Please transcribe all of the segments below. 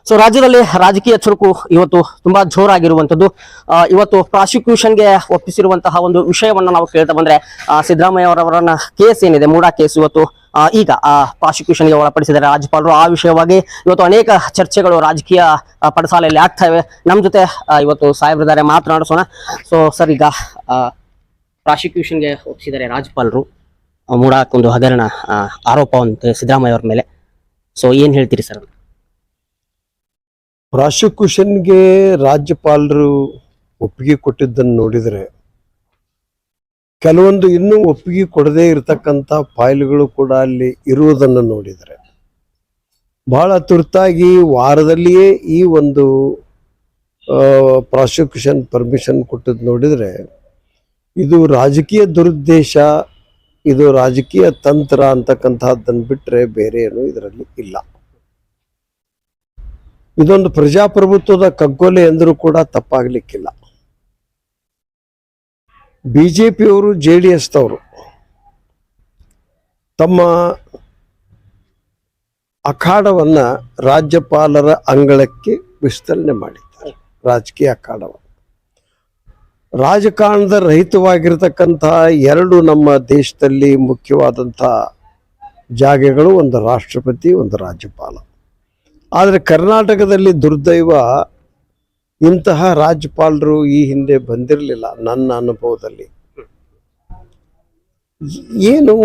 So ರಾಜ್ಯದಲ್ಲಿ ರಾಜಕೀಯ ಚುರುಕು ಇವತ್ತು ತುಂಬಾ ಜೋರಾಗಿರುವಂತದ್ದು. ಇವತ್ತು ಪ್ರಾಸಿಕ್ಯೂಷನ್ಗೆ ಒಪ್ಪಿಸಿರುವಂತಹ ಒಂದು ವಿಷಯವನ್ನ ನಾವು ಕೇಳ್ತಾ ಬಂದ್ರೆ ಸಿದ್ದರಾಮಯ್ಯ ಅವರವರನ್ನ ಕೇಸ್ ಏನಿದೆ ಮೂಡಾ ಕೇಸ್ ಇವತ್ತು ಈಗ ಪ್ರಾಸಿಕ್ಯೂಷನ್ಗೆ ಒಳಪಡಿಸಿದ್ದಾರೆ ರಾಜ್ಯಪಾಲರು. ಆ ವಿಷಯವಾಗಿ ಇವತ್ತು ಅನೇಕ ಚರ್ಚೆಗಳು ರಾಜಕೀಯ ಪಡಸಾಲೆಯಲ್ಲಿ ಆಗ್ತಾ ಇವೆ. ನಮ್ಮ ಜೊತೆ ಇವತ್ತು ಸಾಹೇಬ್ರಿದ್ದಾರೆ, ಮಾತನಾಡಿಸೋಣ. ಸೊ ಸರ್, ಈಗ ಪ್ರಾಸಿಕ್ಯೂಷನ್ಗೆ ಒಪ್ಪಿಸಿದ್ದಾರೆ ರಾಜ್ಯಪಾಲರು ಮೂಡಾಕ್ ಒಂದು ಹಗರಣ ಆರೋಪ ಅಂತ ಸಿದ್ದರಾಮಯ್ಯ ಅವರ ಮೇಲೆ. ಸೊ ಏನ್ ಹೇಳ್ತೀರಿ ಸರ್? ಪ್ರಾಸಿಕ್ಯೂಷನ್ಗೆ ರಾಜ್ಯಪಾಲರು ಒಪ್ಪಿಗೆ ಕೊಟ್ಟಿದ್ದನ್ನು ನೋಡಿದರೆ ಕೆಲವೊಂದು ಇನ್ನೂ ಒಪ್ಪಿಗೆ ಕೊಡದೇ ಇರತಕ್ಕಂಥ ಫೈಲ್ಗಳು ಕೂಡ ಅಲ್ಲಿ ಇರುವುದನ್ನು ನೋಡಿದರೆ ಬಹಳ ತುರ್ತಾಗಿ ವಾರದಲ್ಲಿಯೇ ಈ ಒಂದು ಪ್ರಾಸಿಕ್ಯೂಷನ್ ಪರ್ಮಿಷನ್ ಕೊಟ್ಟದ್ದು ನೋಡಿದರೆ ಇದು ರಾಜಕೀಯ ದುರುದ್ದೇಶ, ಇದು ರಾಜಕೀಯ ತಂತ್ರ ಅಂತಕ್ಕಂಥದ್ದನ್ನು ಬಿಟ್ಟರೆ ಬೇರೆ ಏನು ಇದರಲ್ಲಿ ಇಲ್ಲ. ಇದೊಂದು ಪ್ರಜಾಪ್ರಭುತ್ವದ ಕಗ್ಗೊಲೆ ಎಂದರೂ ಕೂಡ ತಪ್ಪಾಗಲಿಕ್ಕಿಲ್ಲ. ಬಿಜೆಪಿಯವರು JDS ತವರು ತಮ್ಮ ಅಖಾಡವನ್ನ ರಾಜ್ಯಪಾಲರ ಅಂಗಳಕ್ಕೆ ವಿಸ್ತರಣೆ ಮಾಡಿದ್ದಾರೆ. ರಾಜಕೀಯ ಅಖಾಡವನ್ನು ರಾಜಕಾರಣದ ರಹಿತವಾಗಿರತಕ್ಕಂತಹ ಎರಡು ನಮ್ಮ ದೇಶದಲ್ಲಿ ಮುಖ್ಯವಾದಂತಹ ಜಾಗೆಗಳು, ಒಂದು ರಾಷ್ಟ್ರಪತಿ, ಒಂದು ರಾಜ್ಯಪಾಲ. ಆದರೆ ಕರ್ನಾಟಕದಲ್ಲಿ ದುರ್ದೈವ, ಇಂತಹ ರಾಜ್ಯಪಾಲರು ಈ ಹಿಂದೆ ಬಂದಿರಲಿಲ್ಲ ನನ್ನ ಅನುಭವದಲ್ಲಿ. ಏನು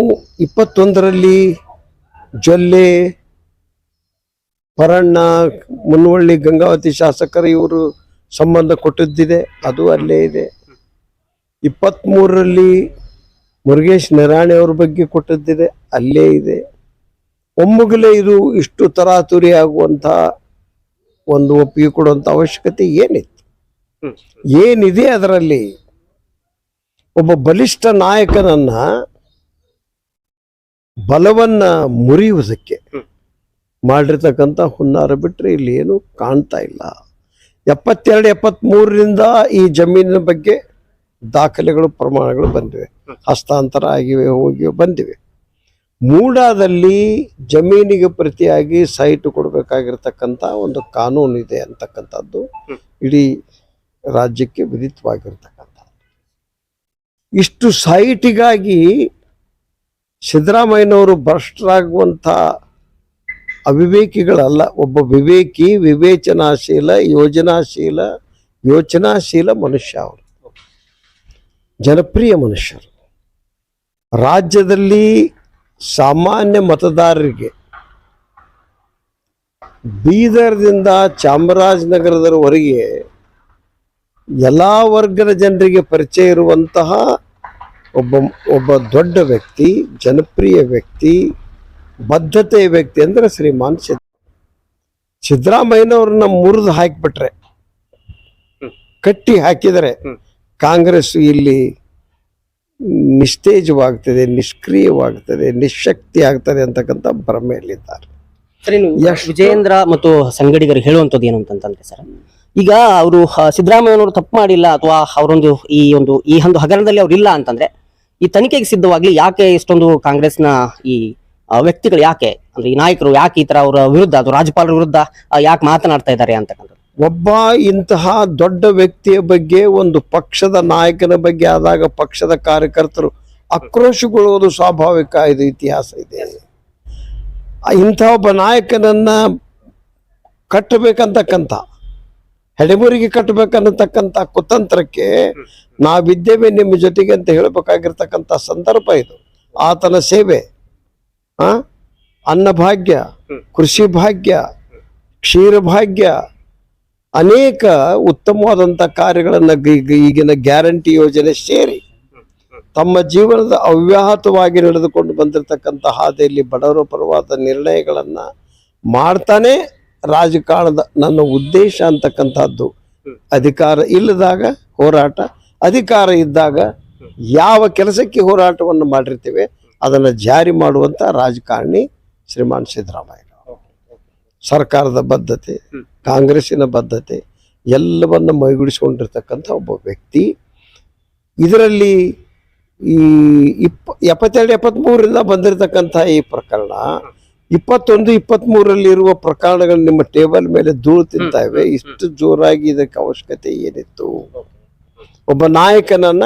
21ರಲ್ಲಿ ಜೊಲ್ಲೆ, ಪರಣ್ಣ, ಮುನವಳ್ಳಿ, ಗಂಗಾವತಿ ಶಾಸಕರು ಇವರು ಸಂಬಂಧ ಕೊಟ್ಟಿದ್ದಿದೆ, ಅದು ಅಲ್ಲೇ ಇದೆ. 23ರಲ್ಲಿ ಮುರುಗೇಶ್ ನಿರಾಣಿ ಅವ್ರ ಬಗ್ಗೆ ಕೊಟ್ಟಿದ್ದಿದೆ, ಅಲ್ಲೇ ಇದೆ. ಒಮ್ಮಗಲೇ ಇದು ಇಷ್ಟು ತರಾತುರಿ ಆಗುವಂಥ ಒಂದು ಒಪ್ಪಿಗೆ ಕೊಡುವಂಥ ಅವಶ್ಯಕತೆ ಏನಿತ್ತು? ಏನಿದೆ ಅದರಲ್ಲಿ? ಒಬ್ಬ ಬಲಿಷ್ಠ ನಾಯಕನನ್ನ ಬಲವನ್ನ ಮುರಿಯುವುದಕ್ಕೆ ಮಾಡಿರ್ತಕ್ಕಂಥ ಹುನ್ನಾರ ಬಿಟ್ಟರೆ ಇಲ್ಲಿ ಏನು ಕಾಣ್ತಾ ಇಲ್ಲ. 72, 73ರಿಂದ ಈ ಜಮೀನಿನ ಬಗ್ಗೆ ದಾಖಲೆಗಳು, ಪ್ರಮಾಣಗಳು ಬಂದಿವೆ, ಹಸ್ತಾಂತರ ಆಗಿವೆ, ಹೋಗಿವೆ, ಬಂದಿವೆ. ಮೂಡಾದಲ್ಲಿ ಜಮೀನಿಗೆ ಪ್ರತಿಯಾಗಿ ಸೈಟ್ ಕೊಡಬೇಕಾಗಿರ್ತಕ್ಕಂಥ ಒಂದು ಕಾನೂನು ಇದೆ ಅಂತಕ್ಕಂಥದ್ದು ಇಡೀ ರಾಜ್ಯಕ್ಕೆ ವಿಧಿತವಾಗಿರ್ತಕ್ಕಂಥ. ಇಷ್ಟು ಸೈಟಿಗಾಗಿ ಸಿದ್ದರಾಮಯ್ಯನವರು ಭ್ರಷ್ಟರಾಗುವಂಥ ಅವಿವೇಕಿಗಳಲ್ಲ. ಒಬ್ಬ ವಿವೇಕಿ, ವಿವೇಚನಾಶೀಲ, ಯೋಚನಾಶೀಲ ಮನುಷ್ಯ. ಅವರು ಜನಪ್ರಿಯ ಮನುಷ್ಯರು. ರಾಜ್ಯದಲ್ಲಿ ಸಾಮಾನ್ಯ ಮತದಾರರಿಗೆ ಬೀದರ್ದಿಂದ ಚಾಮರಾಜನಗರದವರೆಗೆ ಎಲ್ಲ ವರ್ಗದ ಜನರಿಗೆ ಪರಿಚಯ ಇರುವಂತಹ ಒಬ್ಬ ದೊಡ್ಡ ವ್ಯಕ್ತಿ, ಜನಪ್ರಿಯ ವ್ಯಕ್ತಿ, ಬದ್ಧತೆಯ ವ್ಯಕ್ತಿ ಅಂದರೆ ಶ್ರೀಮಾನ್ ಸಿದ್ದರಾಮಯ್ಯನವ್ರನ್ನ ಮುರಿದು ಹಾಕಿಬಿಟ್ರೆ, ಕಟ್ಟಿ ಹಾಕಿದರೆ ಕಾಂಗ್ರೆಸ್ ಇಲ್ಲಿ ನಿಸ್ತೇಜವಾಗ್ತದೆ, ನಿಷ್ಕ್ರಿಯವಾಗ್ತದೆ, ನಿಶಕ್ತಿ ಆಗ್ತದೆ ಅಂತಕ್ಕಂಥ ಭ್ರಮೆಯಲ್ಲಿದ್ದಾರೆ. ವಿಜಯೇಂದ್ರ ಮತ್ತು ಸಂಗಡಿಗರು ಹೇಳುವಂಥದ್ದು ಏನು ಅಂತಂದ್ರೆ ಸರ್, ಈಗ ಅವರು ಸಿದ್ದರಾಮಯ್ಯನವರು ತಪ್ಪು ಮಾಡಿಲ್ಲ ಅಥವಾ ಅವರೊಂದು ಈ ಒಂದು ಹಗರಣದಲ್ಲಿ ಅವ್ರು ಇಲ್ಲ ಅಂತಂದ್ರೆ ಈ ತನಿಖೆಗೆ ಸಿದ್ಧವಾಗ್ಲಿ ಯಾಕೆ ಇಷ್ಟೊಂದು ಕಾಂಗ್ರೆಸ್ನ ಈ ವ್ಯಕ್ತಿಗಳು ಯಾಕೆ ಅಂದ್ರೆ ಈ ನಾಯಕರು ಯಾಕೆ ಈ ತರ ಅವರ ವಿರುದ್ಧ ಅಥವಾ ರಾಜ್ಯಪಾಲರ ವಿರುದ್ಧ ಯಾಕೆ ಮಾತನಾಡ್ತಾ ಇದ್ದಾರೆ ಅಂತಕ್ಕಂಥದ್ದು? ಒಬ್ಬ ಇಂತಹ ದೊಡ್ಡ ವ್ಯಕ್ತಿಯ ಬಗ್ಗೆ, ಒಂದು ಪಕ್ಷದ ನಾಯಕನ ಬಗ್ಗೆ ಆದಾಗ ಪಕ್ಷದ ಕಾರ್ಯಕರ್ತರು ಆಕ್ರೋಶಗೊಳ್ಳುವುದು ಸ್ವಾಭಾವಿಕ. ಇದು ಇತಿಹಾಸ ಇದೆ. ಇಂಥ ಒಬ್ಬ ನಾಯಕನನ್ನ ಕಟ್ಟಬೇಕಂತಕ್ಕಂಥ, ಹೆಡೆಮುರಿಗೆ ಕಟ್ಟಬೇಕನ್ನತಕ್ಕಂಥ ಕುತಂತ್ರಕ್ಕೆ ನಾವಿದ್ದೇವೆ ನಿಮ್ಮ ಜೊತೆಗೆ ಅಂತ ಹೇಳಬೇಕಾಗಿರ್ತಕ್ಕಂಥ ಸಂದರ್ಭ ಇದು. ಆತನ ಸೇವೆ, ಅನ್ನಭಾಗ್ಯ, ಕೃಷಿ ಭಾಗ್ಯ, ಕ್ಷೀರ ಭಾಗ್ಯ, ಅನೇಕ ಉತ್ತಮವಾದಂಥ ಕಾರ್ಯಗಳನ್ನು ಈಗಿನ ಗ್ಯಾರಂಟಿ ಯೋಜನೆ ಸೇರಿ ತಮ್ಮ ಜೀವನದ ಅವ್ಯಾಹತವಾಗಿ ನಡೆದುಕೊಂಡು ಬಂದಿರತಕ್ಕಂಥ ಹಾದಿಯಲ್ಲಿ ಬಡವರ ಪರವಾದ ನಿರ್ಣಯಗಳನ್ನು ಮಾಡ್ತಾನೆ ರಾಜಕಾರಣದ ನನ್ನ ಉದ್ದೇಶ ಅಂತಕ್ಕಂಥದ್ದು. ಅಧಿಕಾರ ಇಲ್ಲದಾಗ ಹೋರಾಟ, ಅಧಿಕಾರ ಇದ್ದಾಗ ಯಾವ ಕೆಲಸಕ್ಕೆ ಹೋರಾಟವನ್ನು ಮಾಡಿರ್ತೇವೆ ಅದನ್ನು ಜಾರಿ ಮಾಡುವಂಥ ರಾಜಕಾರಣಿ ಶ್ರೀಮಾನ್ ಸಿದ್ದರಾಮಯ್ಯ. ಸರ್ಕಾರದ ಬದ್ಧತೆ, ಕಾಂಗ್ರೆಸ್ಸಿನ ಬದ್ಧತೆ ಎಲ್ಲವನ್ನ ಮೈಗೂಡಿಸಿಕೊಂಡಿರ್ತಕ್ಕಂಥ ಒಬ್ಬ ವ್ಯಕ್ತಿ. ಇದರಲ್ಲಿ ಈ 72, 73ರಿಂದ ಬಂದಿರತಕ್ಕಂಥ ಈ ಪ್ರಕರಣ 21, 23ರಲ್ಲಿ ಇರುವ ಪ್ರಕರಣಗಳು ನಿಮ್ಮ ಟೇಬಲ್ ಮೇಲೆ ಧೂಳು ತಿಂತಾ ಇವೆ. ಇಷ್ಟು ಜೋರಾಗಿ ಇದಕ್ಕೆ ಅವಶ್ಯಕತೆ ಏನಿತ್ತು? ಒಬ್ಬ ನಾಯಕನನ್ನ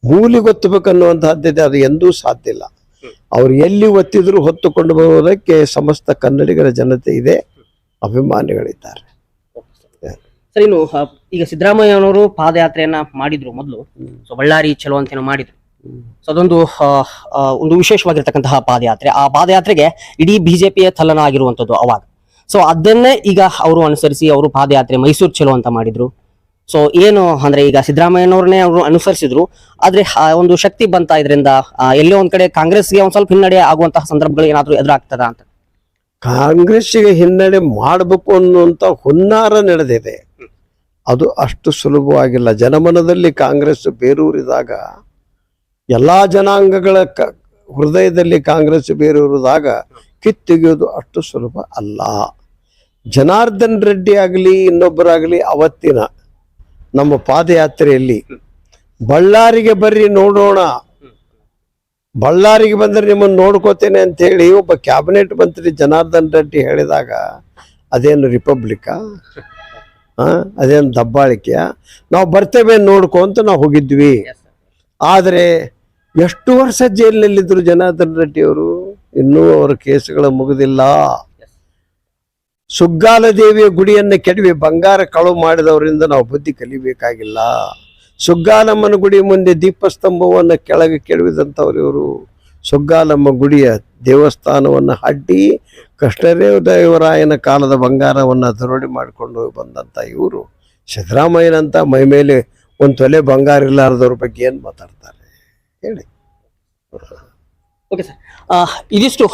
ಮೂಲಿಗೊತ್ತಬೇಕನ್ನುವಂತಹದ್ದಿದೆ, ಅದು ಎಂದೂ ಸಾಧ್ಯ ಇಲ್ಲ. ಅವ್ರು ಎಲ್ಲಿ ಒತ್ತಿದ್ರು ಹೊತ್ತುಕೊಂಡು ಬರುವುದಕ್ಕೆ ಸಮಸ್ತ ಕನ್ನಡಿಗರ ಜನತೆ ಇದೆ, ಅಭಿಮಾನಿಗಳಿದ್ದಾರೆ. ಸರ್, ಇನ್ನು ಈಗ ಸಿದ್ದರಾಮಯ್ಯನವರು ಪಾದಯಾತ್ರೆಯನ್ನ ಮಾಡಿದ್ರು ಮೊದಲು. ಸೊ ಬಳ್ಳಾರಿ ಚಲೋ ಅಂತ ಏನೋ ಮಾಡಿದ್ರು. ಸೊ ಅದೊಂದು ಒಂದು ವಿಶೇಷವಾಗಿರ್ತಕ್ಕಂತಹ ಪಾದಯಾತ್ರೆ. ಆ ಪಾದಯಾತ್ರೆಗೆ ಇಡೀ ಬಿಜೆಪಿಯ ತಲ್ಲನ ಆಗಿರುವಂತದ್ದು ಅವಾಗ. ಸೊ ಅದನ್ನೇ ಈಗ ಅವರು ಅನುಸರಿಸಿ ಅವರು ಪಾದಯಾತ್ರೆ ಮೈಸೂರು ಚಲೋ ಅಂತ ಮಾಡಿದ್ರು. ಸೊ ಏನು ಅಂದ್ರೆ ಈಗ ಸಿದ್ದರಾಮಯ್ಯನವ್ರನ್ನೇ ಅವರು ಅನುಸರಿಸಿದ್ರು, ಆದ್ರೆ ಒಂದು ಶಕ್ತಿ ಬಂತ ಇದರಿಂದ ಎಲ್ಲೋ ಒಂದ್ ಕಡೆ ಕಾಂಗ್ರೆಸ್ಗೆ ಒಂದ್ ಸ್ವಲ್ಪ ಹಿನ್ನಡೆ ಆಗುವಂತಹ ಸಂದರ್ಭಗಳು ಏನಾದ್ರು ಎದುರಾಗ್ತದ ಅಂತ? ಕಾಂಗ್ರೆಸ್ಸಿಗೆ ಹಿನ್ನಡೆ ಮಾಡಬೇಕು ಅನ್ನುವಂತ ಹುನ್ನಾರ ನಡೆದಿದೆ. ಅದು ಅಷ್ಟು ಸುಲಭವಾಗಿಲ್ಲ. ಜನಮನದಲ್ಲಿ ಕಾಂಗ್ರೆಸ್ ಬೇರೂರಿದಾಗ, ಎಲ್ಲಾ ಜನಾಂಗಗಳ ಹೃದಯದಲ್ಲಿ ಕಾಂಗ್ರೆಸ್ ಬೇರೂರಿದಾಗ ಕಿತ್ತೆಗೆಯೋದು ಅಷ್ಟು ಸುಲಭ ಅಲ್ಲ. ಜನಾರ್ದನ್ ರೆಡ್ಡಿ ಆಗಲಿ ಇನ್ನೊಬ್ಬರಾಗಲಿ ಅವತ್ತಿನ ನಮ್ಮ ಪಾದಯಾತ್ರೆಯಲ್ಲಿ ಬಳ್ಳಾರಿಗೆ ಬರ್ರಿ ನೋಡೋಣ, ಬಳ್ಳಾರಿಗೆ ಬಂದ್ರೆ ನಿಮ್ಮನ್ನು ನೋಡ್ಕೋತೇನೆ ಅಂತ ಹೇಳಿ ಒಬ್ಬ ಕ್ಯಾಬಿನೆಟ್ ಮಂತ್ರಿ ಜನಾರ್ದನ್ ರೆಡ್ಡಿ ಹೇಳಿದಾಗ ಅದೇನು ರಿಪಬ್ಲಿಕಾ? ಅದೇನು ದಬ್ಬಾಳಿಕೆಯ? ನಾವು ಬರ್ತೇವೆ ನೋಡ್ಕೊ ಅಂತ ನಾವು ಹೋಗಿದ್ವಿ. ಆದರೆ ಎಷ್ಟು ವರ್ಷ ಜೈಲಿನಲ್ಲಿದ್ದರು ಜನಾರ್ದನ್ ರೆಡ್ಡಿ ಅವರು? ಇನ್ನೂ ಅವರ ಕೇಸುಗಳು ಮುಗಿದಿಲ್ಲ. ಸುಗ್ಗಾಲ ದೇವಿಯ ಗುಡಿಯನ್ನು ಕೆಡವಿ ಬಂಗಾರ ಕಳುವು ಮಾಡಿದವರಿಂದ ನಾವು ಬುದ್ಧಿ ಕಲಿಬೇಕಾಗಿಲ್ಲ. ಸುಗ್ಗಾಲಮ್ಮನ ಗುಡಿ ಮುಂದೆ ದೀಪಸ್ತಂಭವನ್ನು ಕೆಳಗೆ ಕೆಡವಿದಂಥವ್ರು ಇವರು. ಸುಗ್ಗಾಲಮ್ಮ ಗುಡಿಯ ದೇವಸ್ಥಾನವನ್ನು ಅಡ್ಡಿ ಕೃಷ್ಣದೇವರಾಯನ ಕಾಲದ ಬಂಗಾರವನ್ನು ದರೋಡೆ ಮಾಡಿಕೊಂಡು ಬಂದಂಥ ಇವರು ಸಿದ್ದರಾಮಯ್ಯನಂತ ಮೈ ಮೇಲೆ ಒಂದು ತೊಲೆ ಬಂಗಾರ ಇಲ್ಲಾರದವ್ರ ಬಗ್ಗೆ ಏನು ಮಾತಾಡ್ತಾರೆ ಹೇಳಿ? ಓಕೆ ಸರ್, ಇದಿಷ್ಟು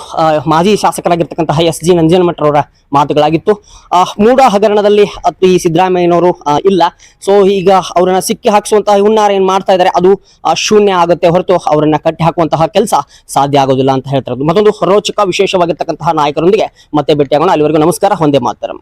ಮಾಜಿ ಶಾಸಕರಾಗಿರ್ತಕ್ಕಂತಹ ಎಸ್ ಜಿ ನಂಜನಮಠರವರ ಮಾತುಗಳಾಗಿತ್ತು. ಮೂಡ ಹಗರಣದಲ್ಲಿ ಈ ಸಿದ್ದರಾಮಯ್ಯನವರು ಇಲ್ಲ. ಸೊ ಈಗ ಅವರನ್ನ ಸಿಕ್ಕಿ ಹಾಕಿಸುವಂತಹ ಹುನ್ನಾರ ಏನ್ ಮಾಡ್ತಾ ಇದ್ದಾರೆ ಅದು ಶೂನ್ಯ ಆಗುತ್ತೆ ಹೊರತು ಅವರನ್ನ ಕಟ್ಟಿ ಹಾಕುವಂತಹ ಕೆಲಸ ಸಾಧ್ಯ ಆಗೋದಿಲ್ಲ ಅಂತ ಹೇಳ್ತಾರೆ. ಮತ್ತೊಂದು ರೋಚಕ ವಿಶೇಷವಾಗಿರ್ತಕ್ಕಂತಹ ನಾಯಕರೊಂದಿಗೆ ಮತ್ತೆ ಭೇಟಿಯಾಗೋಣ. ಅಲ್ಲಿವರೆಗೂ ನಮಸ್ಕಾರ, ಒಂದೇ ಮಾತರಂ.